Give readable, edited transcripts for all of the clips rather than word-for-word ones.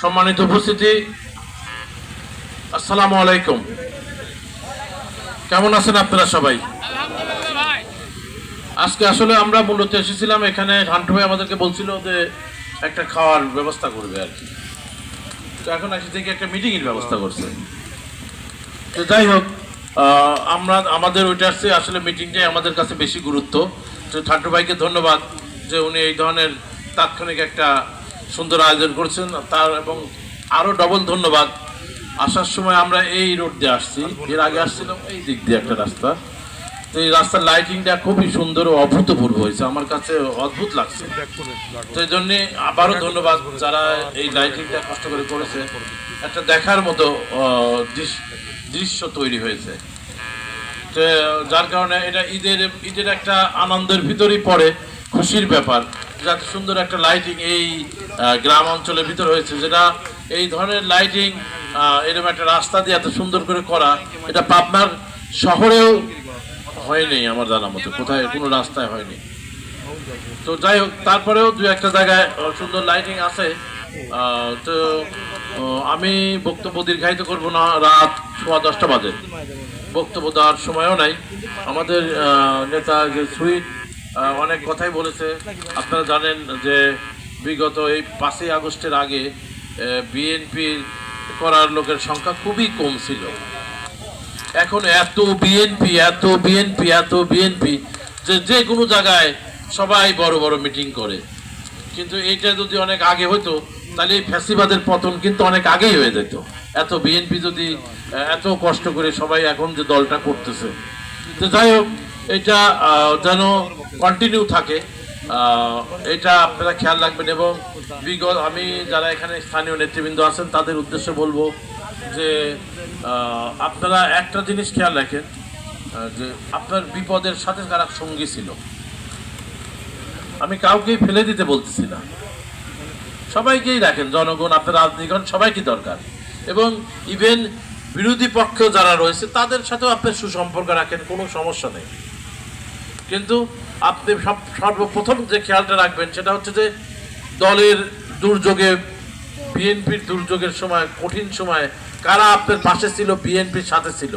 সম্মানিত উপস্থিতি, আসসালামু আলাইকুম। কেমন আছেন আপনারা সবাই? আজকে আসলে আমরা মূলত এসেছিলাম এখানে, ঘান্টু ভাই আমাদেরকে বলছিল যে একটা খাওয়ার ব্যবস্থা করবে আর কি। তো এখন এসে থেকে একটা মিটিংয়ের ব্যবস্থা করছে। তো যাই হোক, আমাদের ওইটা আসছে, আসলে মিটিংটাই আমাদের কাছে বেশি গুরুত্ব। তো ঘান্টু ভাইকে ধন্যবাদ যে উনি এই ধরনের তাৎক্ষণিক একটা সুন্দর আয়োজন করছেন তার, এবং আরও ডবল ধন্যবাদ আসার সময় আমরা এই রোড দিয়ে আসছি, এর আগে আসছিলাম এই দিক দিয়ে একটা রাস্তা। তো এই রাস্তার লাইটিংটা খুবই সুন্দর ও অভূতপূর্ব হয়েছে, আমার কাছে অদ্ভুত লাগছে। তো এই জন্যে আবারও ধন্যবাদ যারা এই লাইটিংটা কষ্ট করে করেছে, একটা দেখার মতো দৃশ্য তৈরি হয়েছে। তো যার কারণে এটা ঈদের একটা আনন্দের ভিতরেই পড়ে, খুশির ব্যাপার যাতে সুন্দর একটা লাইটিং এই গ্রাম অঞ্চলের ভিতর হয়েছে, যেটা এই ধরনের লাইটিং এরকম একটা রাস্তা দিয়ে এত সুন্দর করে করা, এটা পাবনার শহরেও হয়নি আমার জানা মতো, কোথায় কোনো রাস্তায় হয়নি। তো যাই হোক, তারপরেও দু একটা জায়গায় সুন্দর লাইটিং আছে। তো আমি বক্তব্য দীর্ঘায়িত করব না, রাত 10:15 বাজে, বক্তব্য দেওয়ার সময়ও নাই। আমাদের নেতা যে সুইট অনেক কথাই বলেছে। আপনারা জানেন যে বিগত এই 5ই আগস্টের আগে বিএনপি করার লোকের সংখ্যা খুবই কম ছিল। এখন এত বিএনপি এত বিএনপি এত বিএনপি যে কোনো জায়গায় সবাই বড় বড় মিটিং করে। কিন্তু এইটা যদি অনেক আগে হতো তাহলে এই ফ্যাসিবাদের পতন কিন্তু অনেক আগেই হয়ে যেত। এত বিএনপি যদি এত কষ্ট করে সবাই এখন যে দলটা করতেছে, তো যাই হোক, এটা যেন কন্টিনিউ থাকে, এটা আপনারা খেয়াল রাখবেন। এবং বিগত আমি যারা এখানে স্থানীয় নেতৃবৃন্দ আছেন তাদের উদ্দেশ্যে বলবো যে আপনারা একটা জিনিস খেয়াল রাখেন, যে আপনার বিপদের সাথে কারা সঙ্গী ছিল। আমি কাউকেই ফেলে দিতে বলতেছি না, সবাইকেই রাখেন, জনগণ, আপনার রাজনীতিগণ সবাইকে দরকার। এবং ইভেন বিরোধী পক্ষ যারা রয়েছে তাদের সাথেও আপনি সুসম্পর্ক রাখেন, কোনো সমস্যা নেই। কিন্তু আপনি সর্বপ্রথম যে খেয়ালটা রাখবেন সেটা হচ্ছে যে দলের দুর্যোগে, বিএনপির দুর্যোগের সময়, কঠিন সময় কারা আপনার পাশে ছিল, বিএনপির সাথে ছিল,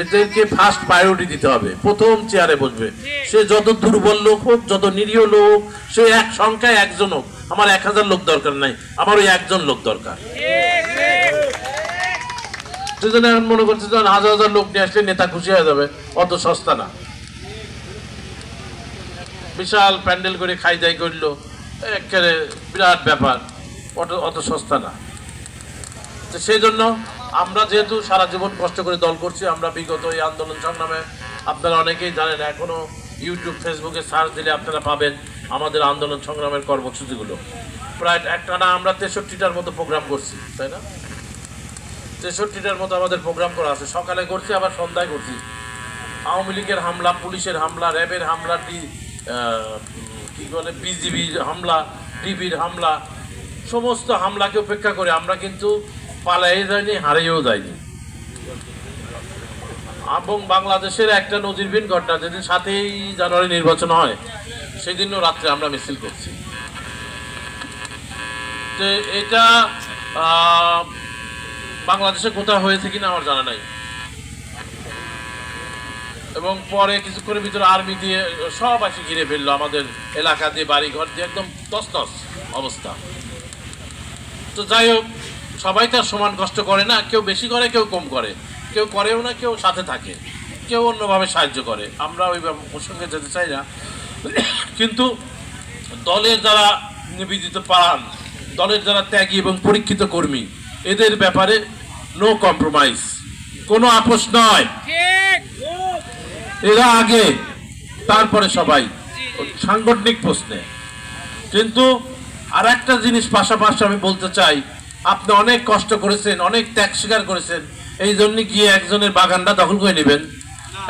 এদেরকে ফার্স্ট প্রায়োরিটি দিতে হবে। প্রথম চেয়ারে বসবে সে যত দুর্বল লোক হোক, যত নিরীহ লোক, সে এক সংখ্যায় একজন হোক। আমার 1000 লোক দরকার নাই, আমার ওই একজন লোক দরকার। সেজন্য এখন মনে করছে যে 1000 লোক নিয়ে আসলে নেতা খুশি হয়ে যাবে, অত সস্তা না। বিশাল প্যান্ডেল করে খাই দাই করলো, একেবারে বিরাট ব্যাপার, অত সস্তা না। তো সেই জন্য আমরা যেহেতু সারা জীবন কষ্ট করে দল করছি, আমরা বিগত এই আন্দোলন সংগ্রামে আপনারা অনেকেই জানেন, এখনো ইউটিউব ফেসবুকে সার্চ দিলে আপনারা পাবেন আমাদের আন্দোলন সংগ্রামের কর্মসূচিগুলো। প্রায় একটানা আমরা 63টার মতো প্রোগ্রাম করছি, তাই না? 63টার মতো আমাদের প্রোগ্রাম করা আছে। সকালে করছি, আবার সন্ধ্যায় করছি। আওয়ামী লীগের হামলা, পুলিশের হামলা, র্যাবের হামলা, কি বলে বিজিবির হামলা, ডিবির হামলা, সমস্ত হামলাকে উপেক্ষা করে আমরা কিন্তু পালাইয়ে যায়নি, হারিয়েও যায়নি। এবং বাংলাদেশের একটা নজিরবিহীন ঘটনা, যেদিন 7ই জানুয়ারি নির্বাচন হয় সেদিনও রাত্রে আমরা মিছিল করছি। তো এটা বাংলাদেশে কোথাও হয়েছে কিনা আমার জানা নাই। এবং পরে কিছুক্ষণের ভিতরে আর্মি দিয়ে সব আসি ঘিরে ফেললো, আমাদের এলাকা দিয়ে, বাড়ি ঘর দিয়ে, একদম তছনছ অবস্থা। তো যাই হোক, সবাই তার সমান কষ্ট করে না, কেউ বেশি করে, কেউ কম করে, কেউ করেও না, কেউ সাথে থাকে, কেউ অন্যভাবে সাহায্য করে। আমরা ওই প্রসঙ্গে যেতে চাই না। কিন্তু দলের যারা নিবেদিত প্রাণ, দলের যারা ত্যাগী এবং পরীক্ষিত কর্মী, এদের ব্যাপারে নো কম্প্রোমাইজ, কোনো আপোষ নয়। এরা আগে, তারপরে সবাই সাংগঠনিক প্রশ্নে। কিন্তু আর একটা জিনিস পাশাপাশি আমি বলতে চাই, আপনি অনেক কষ্ট করেছেন, অনেক ত্যাগ স্বীকার করেছেন, এই জন্য গিয়ে একজনের বাগানটা দখল করে নেবেন,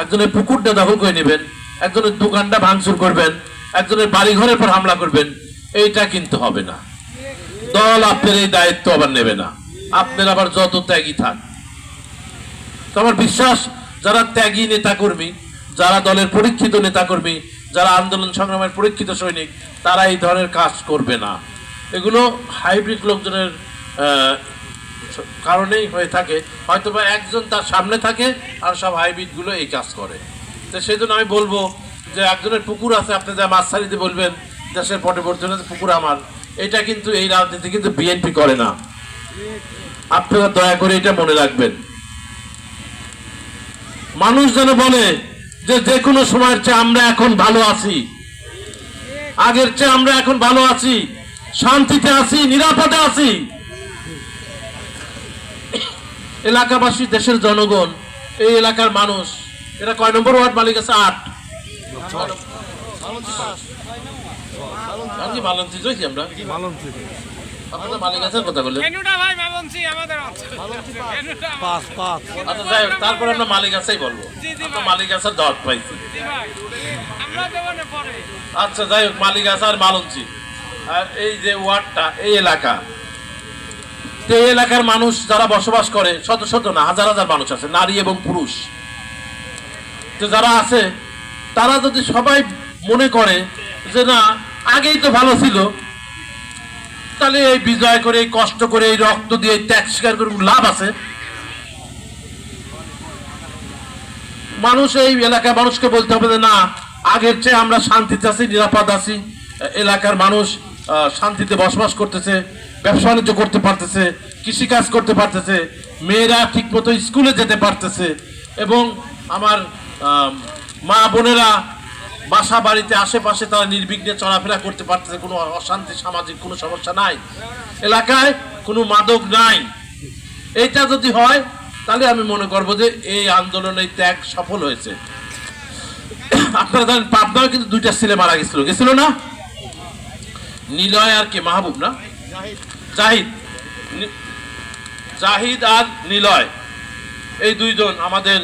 একজনের পুকুরটা দখল করে নেবেন, একজনের দোকানটা ভাঙচুর করবেন, একজনের বাড়ি ঘরের পর হামলা করবেন, এইটা কিন্তু হবে না। দল আপনার এই দায়িত্ব আবার নেবে না, আপনার আবার যত ত্যাগী থাক। তো আমার বিশ্বাস, যারা ত্যাগী নেতাকর্মী, যারা দলের পরীক্ষিত নেতাকর্মী, যারা আন্দোলন সংগ্রামের পরীক্ষিত সৈনিক, তারা এই ধরনের কাজ করবে না। এগুলো হাইব্রিড লোকজনের কারণেই হয়ে থাকে, হয়তো বা একজন তার সামনে থাকে আর সব হাইব্রিডগুলো এই কাজ করে। তো সেই জন্য আমি বলবো যে একজনের পুকুর আছে, আপনি যা মাছ ছাড়িতে বলবেন দেশের পরিবর্তনে পুকুর আমার, এটা কিন্তু এই রাজনীতি কিন্তু বিএনপি করে না। আপনারা দয়া করে এটা মনে রাখবেন। মানুষ যেন বলে যে যে কোনো সময়ের চেয়ে আমরা এখন ভালো আছি, আগের চেয়ে আমরা এখন ভালো আছি, শান্তিতে আছি, নিরাপদে আছি। এলাকাবাসী, দেশের জনগণ, এই এলাকার মানুষ, এরা কয় নম্বর ওয়ার্ড মালিক আছে? 8। আমরা মালিক আছে কথা বলে, তারপরে আমরা মালিক আছেই বলবো, মালিক আছে দর পাইছি। আচ্ছা যাই হোক, মালিক আছে আর মালঞ্চি। আর এই যে ওয়ার্ডটা, এই এলাকা, এই এলাকার মানুষ যারা বসবাস করে, শত শত না হাজার হাজার মানুষ আছে, নারী এবং পুরুষ। তো যারা আছে তারা যদি সবাই মনে করে যে না আগেই তো ভালো ছিল, তাহলে এই বিজয় করে, এই কষ্ট করে, এই রক্ত দিয়ে, ত্যাগ স্বীকার করে লাভ আছে? মানুষ, এই এলাকার মানুষকে বলতে হবে যে না আগের চেয়ে আমরা শান্তিতে আছি, নিরাপদ আছি, এলাকার মানুষ শান্তিতে বসবাস করতেছে, ব্যবসা বাণিজ্য করতে পারতেছে, কৃষিকাজ করতে পারতেছে, মেয়েরা ঠিক মতো স্কুলে যেতে পারতেছে, এবং আমার মা বোনেরা বাসা বাড়িতে আশেপাশে তারা নির্বিঘ্নে চলাফেরা করতে পারতেছে, কোনো অশান্তি, সামাজিক কোনো সমস্যা নাই, এলাকায় কোনো মাদক নাই। এইটা যদি হয় তাহলে আমি মনে করবো যে এই আন্দোলনের ত্যাগ সফল হয়েছে। আপনারা জানেন পাবনায় কিন্তু 2টা ছেলে মারা গেছিল না? নিলয় আর কে, মাহবুব না, জাহিদ আর নিলয়, এই 2 জন আমাদের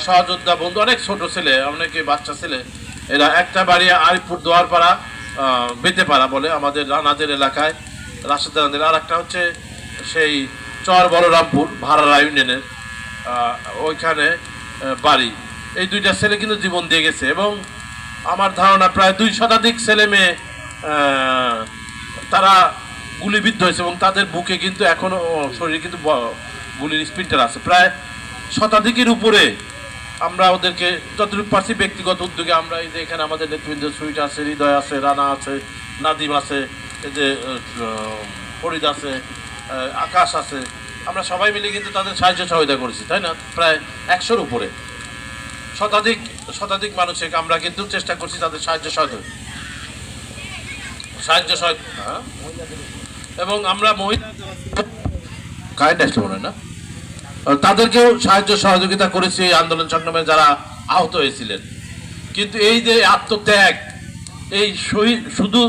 সহযোদ্ধা বন্ধু, অনেক ছোট ছেলে, অনেকে বাচ্চা ছেলে। এরা একটা বাড়ি আরিফপুর দোয়ারপাড়া, বেতেপাড়া বলে আমাদের রানাদের এলাকায়, রাশেদ রানাদের। আর একটা হচ্ছে সেই চর বলরামপুর ভাড়ারা ইউনিয়নের ওইখানে বাড়ি। এই 2টা ছেলে কিন্তু জীবন দিয়ে গেছে, এবং আমার ধারণা প্রায় 2 শতাধিক ছেলে মেয়ে তারা গুলিবিদ্ধ হয়েছে, এবং তাদের বুকে কিন্তু এখনো শরীরে কিন্তু গুলির স্পিনটার আছে, প্রায় শতাধিকের উপরে। আমরা ওদেরকে যতটুকু পারছি ব্যক্তিগত উদ্যোগে, আমরা এই যে এখানে আমাদের নেতৃবৃন্দ সুইট আছে, হৃদয় আছে, রানা আছে, নাদিম আছে, এই যে ফরিদ আছে, আকাশ আছে, আমরা সবাই মিলে কিন্তু তাদের সাহায্য সহায়তা করেছি, তাই না? প্রায় 100-র উপরে শতাধিক মানুষকে আমরা কিন্তু চেষ্টা করছি তাদের সাহায্য সহায়তা, এবং আমরা কারেন্ট আসলে মনে হয় না, তাদেরকেও সাহায্য সহযোগিতা করেছি এই আন্দোলন সংগ্রামে যারা আহত হয়েছিলেন। কিন্তু এই যে আত্মত্যাগ, এই শহীদ শুধু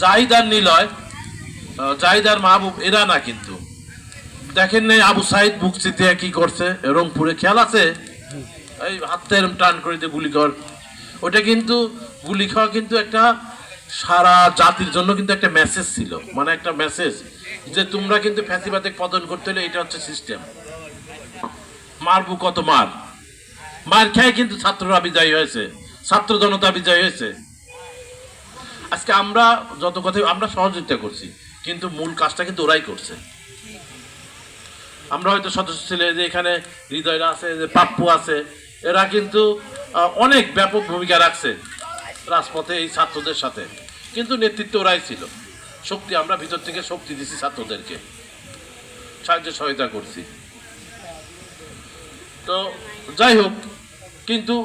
জাহিদ আর নিলয়, জাহিদ আর মাহবুব এরা না, কিন্তু দেখেন নাই আবু সাইদ বুকচিতে কি করছে রংপুরে, খেয়াল আছে? এই হাতটা এরম টান করে দিয়ে গুলি কর, ওটা কিন্তু গুলি খাওয়া কিন্তু একটা সারা জাতির জন্য কিন্তু একটা মেসেজ ছিল, মানে একটা মেসেজ যে তোমরা কিন্তু ফ্যাসিবাদে পতন করতে হলে এটা হচ্ছে সিস্টেম। মারবো কত মার খেয়ে কিন্তু ছাত্ররা বিজয়ী হয়েছে, ছাত্র জনতা বিজয়ী হয়েছে। আজকে আমরা যত কথা আমরা সহযোগিতা করছি, কিন্তু মূল কাজটা কিন্তু ওরাই করছে। আমরা হয়তো সদস্য ছিল, যে এখানে হৃদয়রা আছে, যে পাপ্পু আছে, এরা কিন্তু অনেক ব্যাপক ভূমিকা রাখছে রাজপথে এই ছাত্রদের সাথে, কিন্তু নেতৃত্ব ওরাই ছিল। শক্তি আমরা ভিতর থেকে শক্তি দিছি, ছাত্রদেরকে সাহায্য সহায়তা করছি। তো যাই হোক, কিন্তু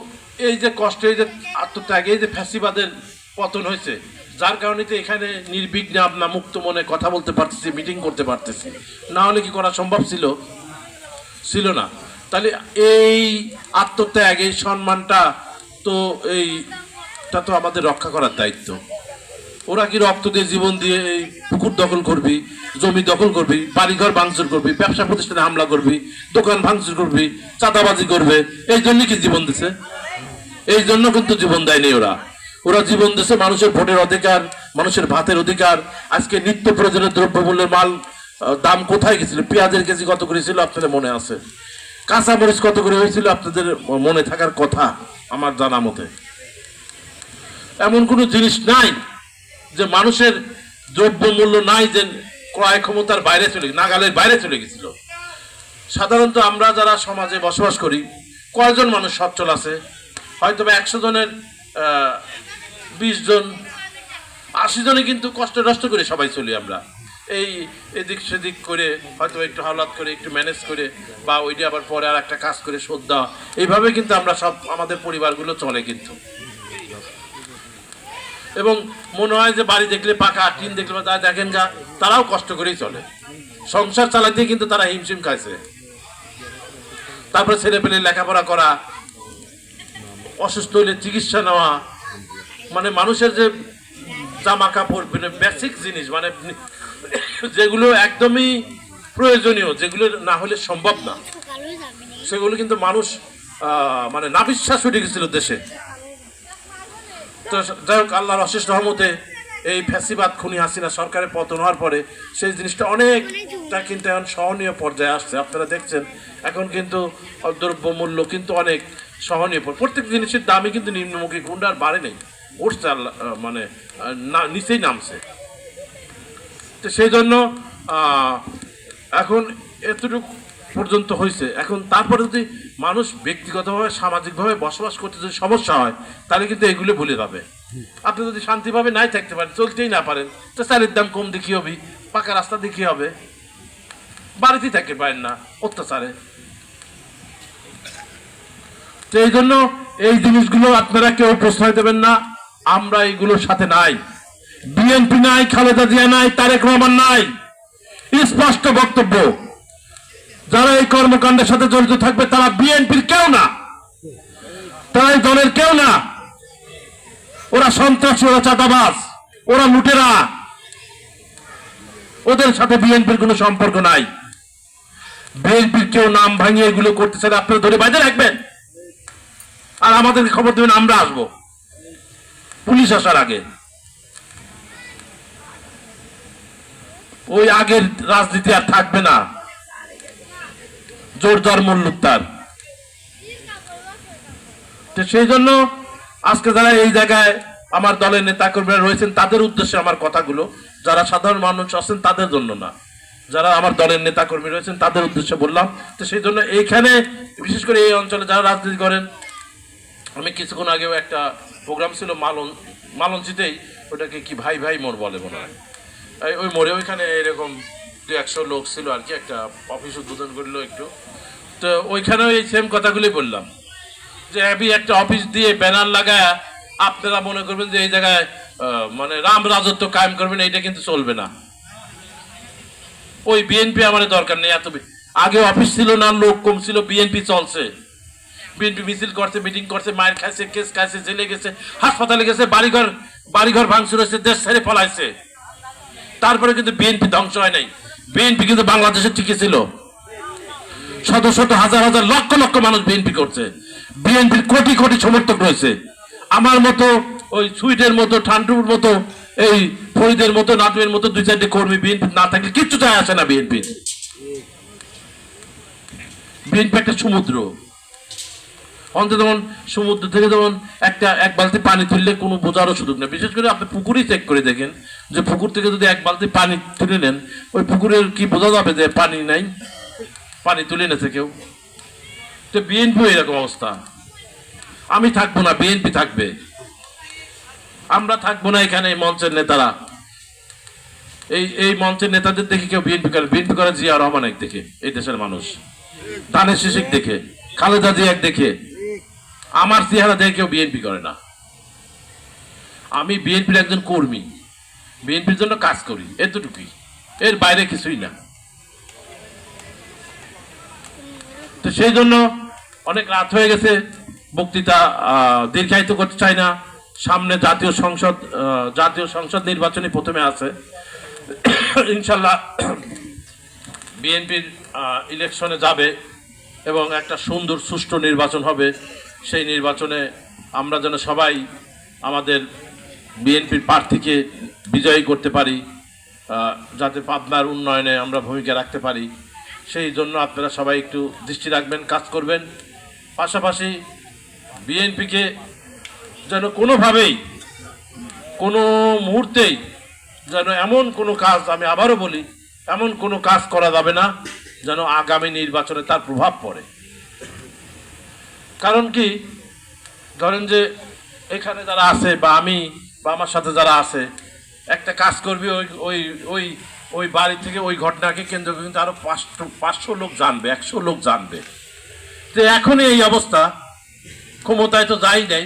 এই যে কষ্ট, এই যে আত্মত্যাগ, এই যে ফ্যাসিবাদের পতন হয়েছে, যার কারণে তো এখানে নির্বিঘ্নে আমরা মুক্ত মনে কথা বলতে পারতেছি, মিটিং করতে পারতেছি, না হলে কি করা সম্ভব ছিল না। তাহলে এই আত্মত্যাগ, এই সম্মানটা তো এইটা তো আমাদের রক্ষা করার দায়িত্ব। ওরা কি রক্ত দিয়ে, জীবন দিয়ে এই পুকুর দখল করবি, জমি দখল করবি, বাড়িঘর ভাঙচুর করবি, ব্যবসা প্রতিষ্ঠানে হামলা করবি, দোকান ভাঙচুর করবি, চাঁদাবাজি করবে, এই জন্য কি জীবন দিছে? এই জন্য কিন্তু জীবন দেয়নি ওরা জীবন দিছে মানুষের ভোটের অধিকার, মানুষের ভাতের অধিকার। আজকে নিত্য প্রয়োজনীয় দ্রব্যমূল্যের মাল দাম কোথায় গেছিল? পেঁয়াজের কেজি কত করে ছিল আপনাদের মনে আছে? কাঁচামরিচ কত করে হয়েছিল আপনাদের মনে থাকার কথা আমার জানা মতে। এমন কোনো জিনিস নাই যে মানুষের দ্রব্যমূল্য নাই, যে ক্রয় ক্ষমতার বাইরে নাগালের বাইরে চলে গেছিল। সাধারণত আমরা যারা সমাজে বসবাস করি, কয়জন মানুষ সচ্ছল আছে? হয়তো 100 জনের 20 জন 80 জনে কিন্তু কষ্ট করে সবাই চলি আমরা। এই এদিক সেদিক করে হয়তো একটু হাওলাত করে একটু ম্যানেজ করে, বা ওইটা আবার পরে আর একটা কাজ করে শোধ দেওয়া, এইভাবে কিন্তু আমরা সব আমাদের পরিবারগুলো চলে কিন্তু। এবং মনে হয় যে বাড়ি দেখলে পাকা, টিন দেখলে তারা দেখেন যা, তারাও কষ্ট করেই চলে। সংসার চালাতে কিন্তু তারা হিমশিম খাইছে। তারপরে ছেলে পেলে লেখাপড়া করা, অসুস্থ হলে চিকিৎসা নেওয়া, মানে মানুষের যে জামা কাপড়, মানে বেসিক জিনিস, মানে যেগুলো একদমই প্রয়োজনীয়, যেগুলো না হলে সম্ভব না, সেগুলো কিন্তু মানুষ মানে নাবিশ্বাস উঠে গেছিল দেশে। তো যাই হোক, আল্লাহর অশেষ রহমতে এই ফ্যাসিবাদ খুনি হাসিনা সরকারের পতন হওয়ার পরে সেই জিনিসটা অনেকটা কিন্তু এখন সহনীয় পর্যায়ে আসছে। আপনারা দেখছেন এখন কিন্তু দ্রব্যমূল্য কিন্তু অনেক সহনীয়, প্রত্যেক জিনিসের দামই কিন্তু নিম্নমুখী, গুন্ডা আর বাড়ে নেই, উঠছে, আল্লাহ মানে নিচেই নামছে। তো সেই জন্য এখন এতটুকু পর্যন্ত হয়েছে। এখন তারপরে যদি মানুষ ব্যক্তিগতভাবে সামাজিকভাবে বসবাস করতে যদি সমস্যা হয়, তাহলে কিন্তু এগুলো ভুলে যাবে। আপনি যদি শান্তিভাবে নাই থাকতে পারেন, চলতেই না পারেন, তো চালের দাম কম দেখি হবে, পাকা রাস্তা দেখি হবে, বাড়িতেই থাকতে পারেন না অত্যাচারে। তো এই জন্য এই জিনিসগুলো আপনারা কেউ প্রশ্রয় দেবেন না। আমরা এইগুলোর সাথে নাই, বিএনপি নাই, খালেদা জিয়া নাই, তারেক রহমান নাই, স্পষ্ট বক্তব্য। যারা এই কর্মকাণ্ডের সাথে জড়িত থাকবে তারা বিএনপির কেউ না, তারা এই দলের কেউ না। ওরা সন্ত্রাসী, ওরা চাঁদাবাজ, ওরা লুটেরা, ওদের সাথে বিএনপির কোনো সম্পর্ক নাই। বিএনপির কেউ নাম ভাঙিয়ে এগুলো করতে চাইলে আপনারা ধরে বাইরে রাখবেন, আর আমাদেরকে খবর দেবেন, আমরা আসবো পুলিশ আসার আগে। ওই আগের রাজনীতি আর থাকবে না, জোরদার মূল্যুত্তার। তো সেই জন্য আজকে যারা এই জায়গায় আমার দলের নেতা কর্মীরা রয়েছেন, তাদের উদ্দেশ্যে আমার কথাগুলো, যারা সাধারণ মানুষ আছেন তাদের জন্য না, যারা আমার দলের নেতা কর্মী রয়েছেন তাদের উদ্দেশ্যে বললাম। তো সেই জন্য এইখানে বিশেষ করে এই অঞ্চলে যারা রাজনীতি করেন, আমি কিছুক্ষণ আগেও একটা প্রোগ্রাম ছিল মালঞ্চিতেই, ওটাকে কি ভাই ভাই মোড় বলে মনে হয়, ওই মোড়ে ওইখানে এরকম 200 লোক ছিল আর কি, একটা অফিস উদ্বোধন করলো একটু। তো ওইখানেও এই সেম কথাগুলি বললাম যে একটা অফিস দিয়ে ব্যানার লাগায় আপনারা মনে করবেন যে এই জায়গায় মানে রাম রাজত্ব কায়েম করবেন, এইটা কিন্তু চলবে না। ওই বিএনপি আমাদের দরকার নেই। এত আগে অফিস ছিল না, লোক কম ছিল, বিএনপি চলছে, বিএনপি মিছিল করছে, মিটিং করছে, মায়ের খাইছে, কেস খাইছে, জেলে গেছে, হাসপাতালে গেছে, বাড়িঘর ভাঙচুর হয়েছে, দেশ ছেড়ে পলাইছে। তারপরে কিন্তু বিএনপি ধ্বংস হয় নাই। বিএনপি কিন্তু বাংলাদেশে টিকে ছিল, শত শত হাজার হাজার লক্ষ লক্ষ মানুষ বিএনপি করছে, বিএনপির কোটি কোটি সমর্থক রয়েছে। আমার মতো, ওই সুইটের মতো, ঠান্ডুর মতো, এই ফরিদের মতো, নাটুয়ের মতো 2-4টে কর্মী বিএনপি না থাকলে কিচ্ছু যায় আসে না। বিএনপি একটা সমুদ্র, অন্তত যেমন সমুদ্র থেকে যেমন এক বালতি পানি তুললে কোনো বোঝারও সুযোগ নেই। বিশেষ করে আপনি পুকুরই চেক করে দেখেন, যে পুকুর থেকে যদি এক বালতি পানি তুলে নেন, ওই পুকুরের কি বোঝা যাবে যে পানি নাই, পানি তুলে নেছে কেউ? তো বিএনপি এরকম অবস্থা। আমি থাকবো না, বিএনপি থাকবে। আমরা থাকবো না এখানে মঞ্চের নেতারা, এই মঞ্চের নেতাদের দেখে কেউ বিএনপি করে। বিএনপি করে জিয়া রহমান এক দেখে, এই দেশের মানুষ দানের শিশিক দেখে, খালেদা জিয়া এক দেখে, আমার চেহারা দেখে কেউ বিএনপি করে না। আমি বিএনপির একজন কর্মী, বিএনপির জন্য কাজ করি, এতটুকুই, এর বাইরে কিছুই না। তো সেই জন্য অনেক রাত হয়ে গেছে, বক্তৃতা দীর্ঘায়িত করতে চাই না। সামনে জাতীয় সংসদ নির্বাচনে প্রথমে আছে ইনশাল্লাহ, বিএনপির ইলেকশনে যাবে এবং একটা সুন্দর সুষ্ঠু নির্বাচন হবে। সেই নির্বাচনে আমরা যেন সবাই আমাদের বিএনপির প্রার্থীকে বিজয়ী করতে পারি, যাতে পাবনার উন্নয়নে আমরা ভূমিকা রাখতে পারি। সেই জন্য আপনারা সবাই একটু দৃষ্টি রাখবেন, কাজ করবেন। পাশাপাশি বিএনপিকে যেন কোনোভাবেই, কোনো মুহূর্তেই যেন এমন কোনো কাজ, আমি আবারও বলি, এমন কোনো কাজ করা যাবে না যেন আগামী নির্বাচনে তার প্রভাব পড়ে। কারণ কি, ধরেন যে এখানে যারা আছে বা আমি বা আমার সাথে যারা আছে, একটা কাজ করবি, ওই ওই ওই ওই বাড়ি থেকে ওই ঘটনাকে কেন্দ্র করে কিন্তু আরো 500 লোক জানবে, 100 লোক জানবে। তো এখনই এই অবস্থা, ক্ষমতায় তো যাই নাই,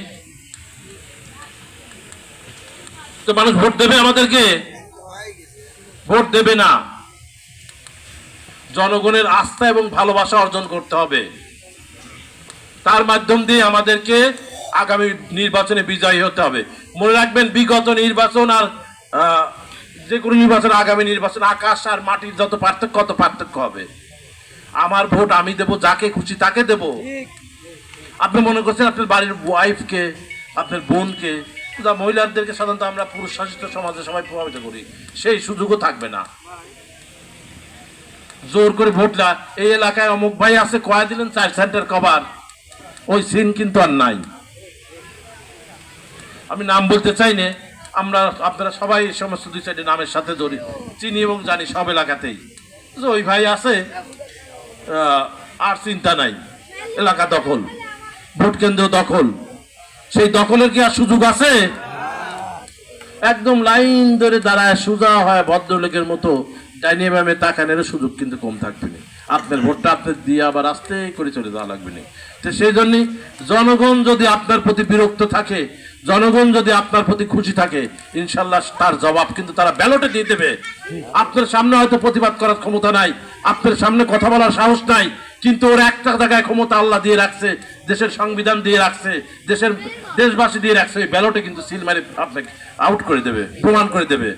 তো মানুষ ভোট দেবে আমাদেরকে? ভোট দেবে না। জনগণের আস্থা এবং ভালোবাসা অর্জন করতে হবে, তার মাধ্যম দিয়ে আমাদেরকে আগামী নির্বাচনে বিজয়ী হতে হবে। মনে রাখবেন, বিগত নির্বাচন আর যে কোনো নির্বাচন, আগামী নির্বাচন আকাশ আর মাটির যত পার্থক্য, কত পার্থক্য হবে। আমার ভোট আমি দেব, যাকে খুশি তাকে দেব। আপনি মনে করছেন আপনার বাড়ির ওয়াইফকে, আপনার বোনকে, মহিলাদেরকে সাধারণত আমরা পুরুষ শাসিত সমাজে সবাই প্রভাবিত করি, সেই সুযোগও থাকবে না। জোর করে ভোটলা, এই এলাকায় অমুক ভাই আছে, কয়া দিলেন 4 সেন্টার কভার, ওই সিন কিন্তু আর নাই। আমি নাম বলতে চাই না, আপনারা সবাই সমস্ত 2-4টি নামের সাথে জড়িত, চিনি এবং জানি সব এলাকাতেই, যে ওই ভাই আছে, আর চিন্তা নাই, এলাকা দখল, ভোট কেন্দ্র দখল। সেই দখলের কি আর সুযোগ আছে? একদম লাইন ধরে দাঁড়ায় সোজা হয় ভদ্রলোকের মতো ডাইনে বামে তাকানোর সুযোগ কিন্তু কম থাকবে না। আপনার ভোটটা আপনার দিয়ে আবার আস্তে করে চলে যাওয়া লাগবে না। তো সেই জন্যই জনগণ যদি আপনার প্রতি বিরক্ত থাকে, জনগণ যদি আপনার প্রতি খুশি থাকে, ইনশাল্লাহ তার জবাব কিন্তু তারা ব্যালটে দিয়ে দেবে। আপনার সামনে হয়তো প্রতিবাদ করার ক্ষমতা নাই, আপনার সামনে কথা বলার সাহস নাই, কিন্তু ওর একটা জায়গায় ক্ষমতা আল্লাহ দিয়ে রাখছে, দেশের সংবিধান দিয়ে রাখছে, দেশবাসী দিয়ে রাখছে। ওই ব্যালটে কিন্তু সিল মারে আপনাকে আউট করে দেবে, প্রমাণ করে দেবে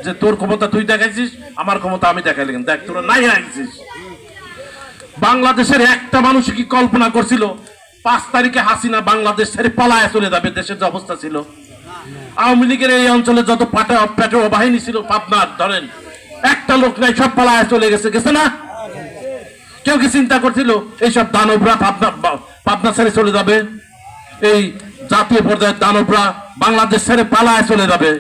যে তোর ক্ষমতা তুই দেখাইছিস, আমার ক্ষমতা আমি দেখাইলি, দেখ তোরা নাই রাখছিস। বাংলাদেশের একটা মানুষ কি কল্পনা করছিল 5 তারিখে হাসিনা বাংলাদেশ ছেড়ে পালায় চলে যাবে? দেশের যে অবস্থা ছিল, আওয়ামী লীগের এই অঞ্চলে যত পেটো বাহিনী ছিল, পাবনার ধরেন, একটা লোক নাই, সব পালায় চলে গেছে, গেছে না? কেউ কি চিন্তা করছিল এইসব দানবরা পাবনা ছেড়ে চলে যাবে? এই জাতীয় পর্যায়ের দানবরা বাংলাদেশ ছেড়ে পালায় চলে যাবে?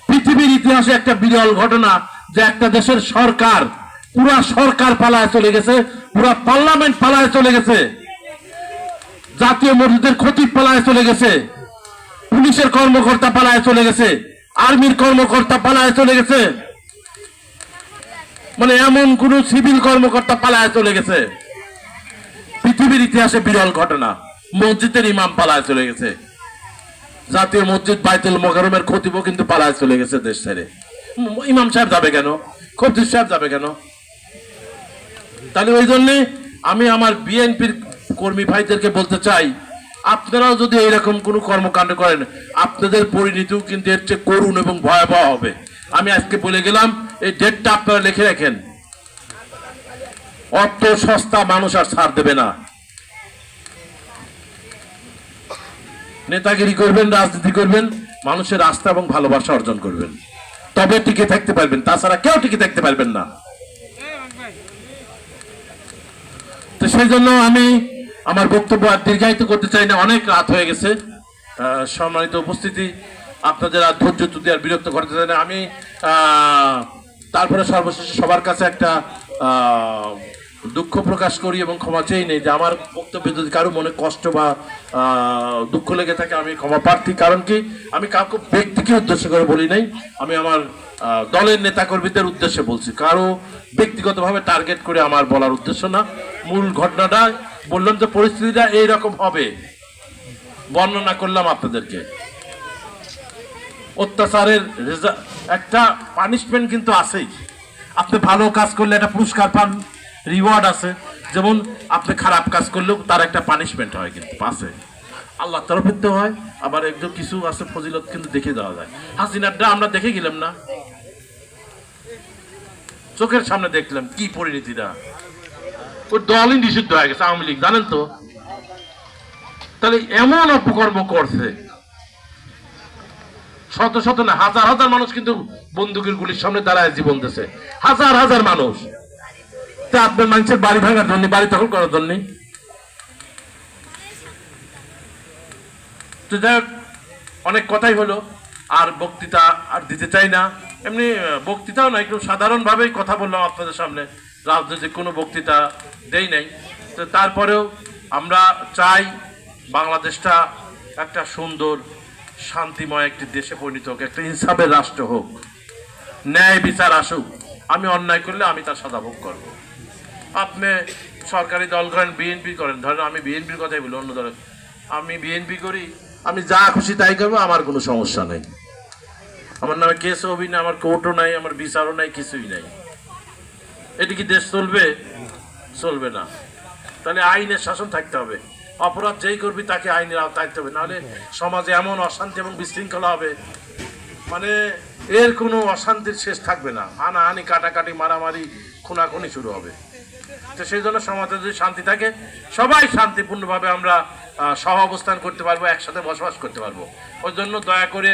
পৃথিবীর ইতিহাসে একটা বিরল ঘটনা যে একটা দেশের সরকার, পুরা সরকার পালায় চলে গেছে, পুরা পার্লামেন্ট পালায় চলে গেছে, জাতীয় মসজিদের খতিব পালায় চলে গেছে, পুলিশের কর্মকর্তা পালায় চলে গেছে, আর্মির কর্মকর্তা পালায় চলে গেছে, মানে এমন কোন সিভিল কর্মকর্তা পালায় চলে গেছে। পৃথিবীর ইতিহাসে বিরল ঘটনা। মসজিদের ইমাম পালায় চলে গেছে, জাতীয় মসজিদ বাইতুল মোকাররমের খতিবও কিন্তু পালায় চলে গেছে দেশ ছেড়ে। ইমাম সাহেব যাবে কেন? খতিব সাহেব যাবে কেন? তাহলে ওই জন্যে আমি আমার বিএনপির কর্মী ভাইদেরকে বলতে চাই, আপনারাও যদি এইরকম কোনো কর্মকাণ্ড করেন, আপনাদের পরিণতিও কিন্তু এর চেয়ে করুণ এবং ভয়াবহ হবে। আমি আজকে বলে গেলাম, এই ডেটটা আপনারা লিখে রাখেন। অত সস্তা মানুষ আর ছাড় দেবে না। নেতাগিরি করবেন, রাজনীতি করবেন, মানুষের আস্থা এবং ভালোবাসা অর্জন করবেন, তবে টিকে থাকতে পারবেন, তাছাড়া কেউ টিকে থাকতে পারবেন না। তো সেই জন্য আমি আমার বক্তব্য আর দীর্ঘায়িত করতে চাই না, অনেক রাত হয়ে গেছে। সম্মানিত উপস্থিতি, আপনাদের আর ধৈর্য তুদি আর বিরক্ত করতে চাই না আমি। তারপরে সর্বশেষে সবার কাছে একটা দুঃখ প্রকাশ করি এবং ক্ষমা চেয়ে নেই যে আমার বক্তব্যে যদি কারো মনে কষ্ট বা দুঃখ লেগে থাকে, আমি ক্ষমা প্রার্থী। কারণ কি, আমি কাউকে ব্যক্তিকে উদ্দেশ্য করে বলি নাই, আমি আমার দলের নেতাকর্মীদের উদ্দেশ্যে বলছি, কারো ব্যক্তিগতভাবে টার্গেট করে আমার বলার উদ্দেশ্য না। মূল ঘটনাটা বললাম যে পরিস্থিতিটা এইরকম হবে, বর্ণনা করলাম আপনাদেরকে। অত্যাচারের একটা পানিশমেন্ট কিন্তু আছেই। আপনি ভালো কাজ করলে একটা পুরস্কার পান, রিওয়ার্ড আছে, যেমন আপনি খারাপ কাজ করলেও তার একটা পানিশমেন্ট হয়, কিন্তু আছে আল্লাহ তরফের হয়, আবার একদম কিছু আছে ফজিলত কিন্তু দেখে দেওয়া যায়। হাসিনারটা আমরা দেখে গেলাম না, চোখের সামনে দেখলাম কি পরিণতিটা। ওই দলই নিষিদ্ধ হয়ে গেছে, আওয়ামী লীগ, জানেন তো। তাহলে এমন অপকর্ম করছে, শত শত না, হাজার হাজার মানুষ কিন্তু বন্দুকের গুলির সামনে দাঁড়ায় জীবন দিয়েছে, হাজার হাজার মানুষ। তা আপনার মানুষের বাড়ি ভাঙার জন্য, বাড়ি দখল করার জন্য। তো যাই হোক, অনেক কথাই হলো, আর বক্তৃতা আর দিতে চাই না। এমনি বক্তৃতাও না, একটু সাধারণভাবেই কথা বললাম আপনাদের সামনে, রাজনৈতিক কোনো বক্তৃতা দেই নাই। তো তারপরেও আমরা চাই বাংলাদেশটা একটা সুন্দর শান্তিময় একটি দেশে পরিণত হোক, একটা ইনসাফের রাষ্ট্র হোক, ন্যায় বিচার আসুক। আমি অন্যায় করলে আমি তার সাজা ভোগ করব। আপনি সরকারি দল করেন, বিএনপি করেন, ধরেন আমি বিএনপির কথাই বলি, অন্য দলের, আমি বিএনপি করি, আমি যা খুশি তাই করবো, আমার কোনো সমস্যা নেই। আমার নামে কেস হবি না, আমার কোর্টও নাই, আমার বিচারও নাই, কিছুই নাই। এটি কি দেশ চলবে? চলবে না। তাহলে আইনের শাসন থাকতে হবে, অপরাধ যেই করবি তাকে আইনের আওতায় থাকতে হবে, নাহলে সমাজে এমন অশান্তি এবং বিশৃঙ্খলা হবে, মানে এর কোনো অশান্তির শেষ থাকবে না। হানাহানি, কাটাকাটি, মারামারি, খুনাখুনি শুরু হবে। তো সেই জন্য সমাজে যদি শান্তি থাকে, সবাই শান্তিপূর্ণভাবে আমরা সহ অবস্থান করতে পারবো, একসাথে বসবাস করতে পারবো। ওই জন্য দয়া করে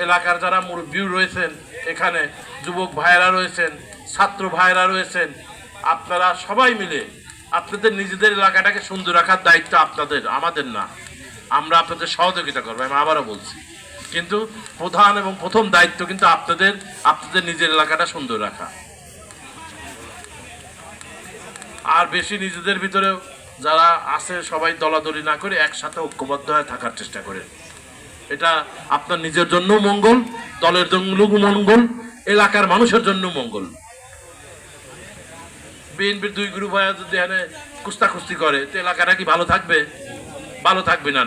এলাকার যারা মুরব্বী রয়েছেন, এখানে যুবক ভাইয়েরা রয়েছেন, ছাত্র ভাইয়েরা রয়েছেন, আপনারা সবাই মিলে আপনাদের নিজেদের এলাকাটাকে সুন্দর রাখার দায়িত্ব আপনাদের, আমাদের না। আমরা আপনাদের সহযোগিতা করবো, আমি আবারও বলছি, কিন্তু প্রধান এবং প্রথম দায়িত্ব কিন্তু আপনাদের, আপনাদের নিজের এলাকাটা সুন্দর রাখা। আর বেশি নিজেদের ভিতরেও যারা আছে সবাই দলাদলি না করে একসাথে ঐক্যবদ্ধ হয়ে থাকার চেষ্টা করে। এটা আপনার নিজের জন্য মঙ্গল, দলের জন্য মঙ্গল, এলাকার মানুষের জন্য মঙ্গল। বিএনপির দুই গ্রুপ হয়ে যদি এখানে কুস্তাকুস্তি করে, তো এলাকাটা কি ভালো থাকবে? ভালো থাকবে না,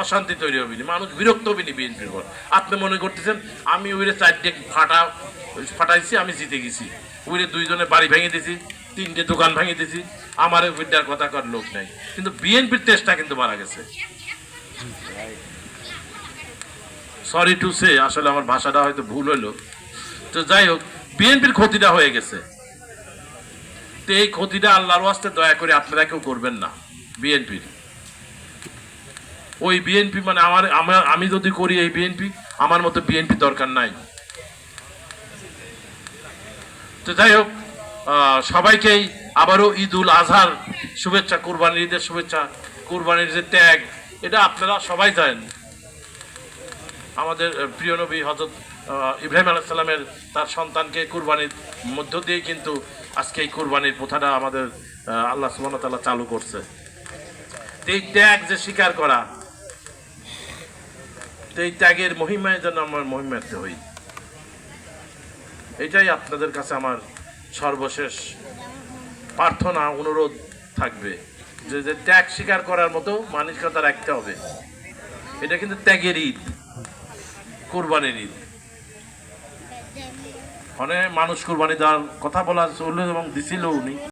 অশান্তি তৈরি হবে, মানুষ বিরক্ত হবে নি বিএনপির পর। আপনি মনে করতেছেন আমি ওইরে 4টে ফাটাইছি, আমি জিতে গেছি, ওইরে 2 জনে বাড়ি ভেঙে দিয়েছি, 3টে দোকান ভেঙে দিয়েছি, আমার বিদ্যার কথা কর লোক নাই, কিন্তু বিএনপির তেজটা কিন্তু মারা গেছে। সরি টু সে, আসলে আমার ভাষাটা হয়তো ভুল হলো। তো যাই হোক, বিএনপির ক্ষতিটা হয়ে গেছে। তো এই ক্ষতিটা আল্লাহর ওয়াস্তে দয়া করে আপনারা কেউ করবেন না বিএনপির। ওই বিএনপি মানে আমি যদি করি এই বিএনপি, আমার মতো বিএনপি দরকার নাই। তো যাই হোক, সবাইকেই আবারও ঈদ উল আজহার শুভেচ্ছা, কুরবানির ঈদের শুভেচ্ছা। কুরবানির যে ত্যাগ, এটা আপনারা সবাই জানেন। আমাদের প্রিয় নবী হযরত ইব্রাহিম আলাইহিস সালামের তার সন্তানকে কুরবানির মধ্য দিয়ে কিন্তু আজকে এই কুরবানির প্রথাটা আমাদের আল্লাহ সুবহানাহু ওয়া তাআলা চালু করছে। এই ত্যাগ যে স্বীকার করা, এই ত্যাগের মহিমায় যেন আমার মহিমার্থ হই, এটাই আপনাদের কাছে আমার সর্বশেষ প্রার্থনা, অনুরোধ থাকবে যে ত্যাগ স্বীকার করার মতো মানসিকতা রাখতে হবে। এটা কিন্তু ত্যাগের ঈদ, কুরবানির ঈদ। মানে মানুষ কুরবানি দেওয়ার কথা বলা চললো এবং দিছিল উনি।